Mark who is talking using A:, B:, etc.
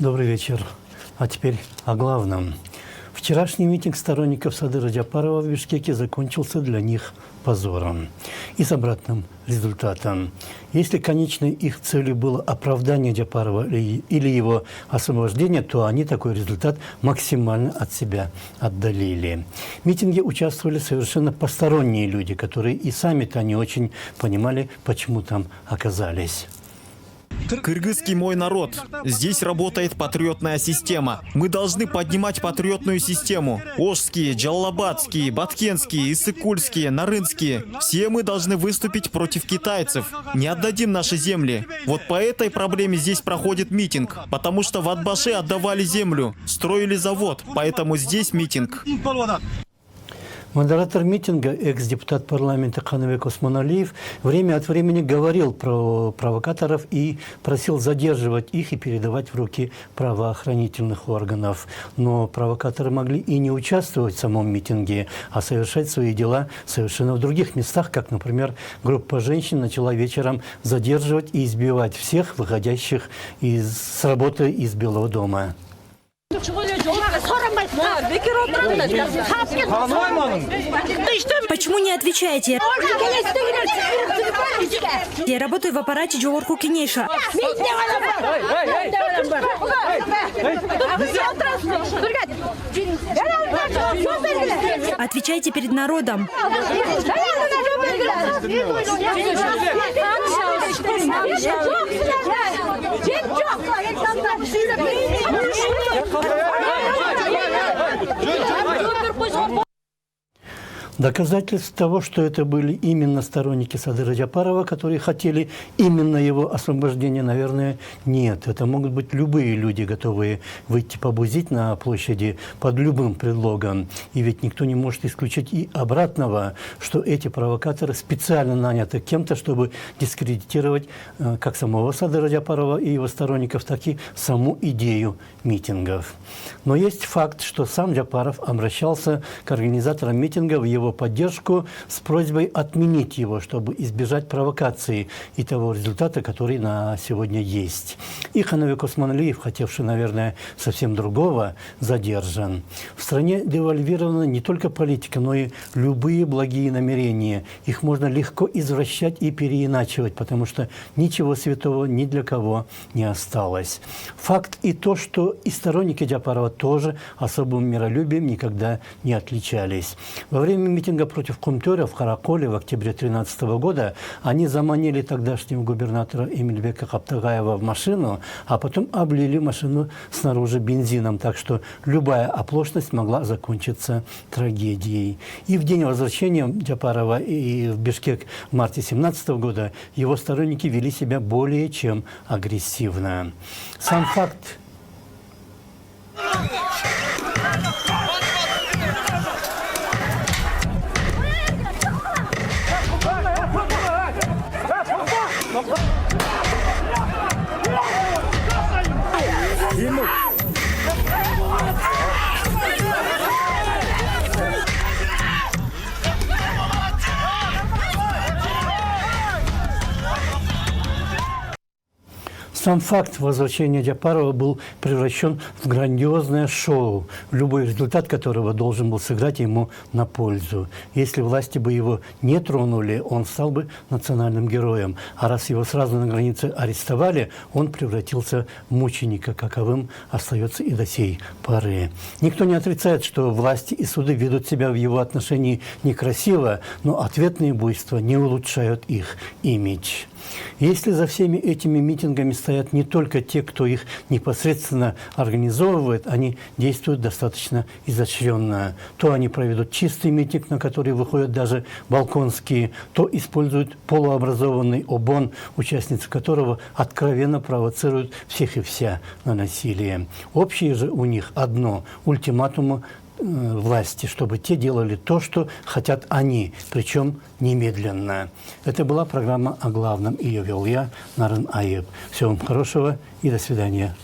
A: Добрый вечер. А теперь о главном. Вчерашний митинг сторонников Садыра Джапарова в Бишкеке закончился для них позором и с обратным результатом. Если конечной их целью было оправдание Джапарова или его освобождение, то они такой результат максимально от себя отдалили. В митинге участвовали совершенно посторонние люди, которые и сами-то не очень понимали, почему там оказались.
B: Кыргызский мой народ. Здесь работает патриотная система. Мы должны поднимать патриотную систему. Ошские, Джалалабадские, Баткенские, Иссыкульские, Нарынские. Все мы должны выступить против китайцев. Не отдадим наши земли. Вот по этой проблеме здесь проходит митинг. Потому что в Атбаше отдавали землю, строили завод. Поэтому здесь митинг.
A: Модератор митинга, экс-депутат парламента Канабек Осмоналиев, время от времени говорил про провокаторов и просил задерживать их и передавать в руки правоохранительных органов. Но провокаторы могли и не участвовать в самом митинге, а совершать свои дела совершенно в других местах, как, например, группа женщин начала вечером задерживать и избивать всех, выходящих с работы из Белого дома.
C: Почему не отвечаете? Я работаю в аппарате Джоорку Кенеша. Отвечайте перед народом.
A: Доказательств того, что это были именно сторонники Садыра Джапарова, которые хотели именно его освобождения, наверное, нет. Это могут быть любые люди, готовые выйти побузить на площади под любым предлогом. И ведь никто не может исключить и обратного, что эти провокаторы специально наняты кем-то, чтобы дискредитировать как самого Садыра Джапарова и его сторонников, так и саму идею митингов. Но есть факт, что сам Джапаров обращался к организаторам митинга в его поддержку с просьбой отменить его, чтобы избежать провокации и того результата, который на сегодня есть. И Канабек Осмоналиев, хотевший, наверное, совсем другого, задержан. В стране девальвирована не только политика, но и любые благие намерения. Их можно легко извращать и переиначивать, потому что ничего святого ни для кого не осталось. Факт и то, что и сторонники Джапарова тоже особым миролюбием никогда не отличались. Во время митинга против Кумтёра в Караколе в октябре 2013 года они заманили тогдашнего губернатора Эмильбека Каптагаева в машину, а потом облили машину снаружи бензином, так что любая оплошность могла закончиться трагедией. И в день возвращения Джапарова в Бишкек в марте 2017 года его сторонники вели себя более чем агрессивно. Сам факт Сам факт возвращения Джапарова был превращен в грандиозное шоу, любой результат которого должен был сыграть ему на пользу. Если власти бы его не тронули, он стал бы национальным героем. А раз его сразу на границе арестовали, он превратился в мученика, каковым остается и до сей поры. Никто не отрицает, что власти и суды ведут себя в его отношении некрасиво, но ответные буйства не улучшают их имидж. Если за всеми этими митингами стоят не только те, кто их непосредственно организовывает, они действуют достаточно изощренно. То они проведут чистый митинг, на который выходят даже балконские, то используют полуобразованный ОБОН, участницы которого откровенно провоцируют всех и вся на насилие. Общее же у них одно – ультиматум власти, чтобы те делали то, что хотят они, причем немедленно. Это была программа о главном. Ее вел я, Нарын Айып. Всего вам хорошего и до свидания.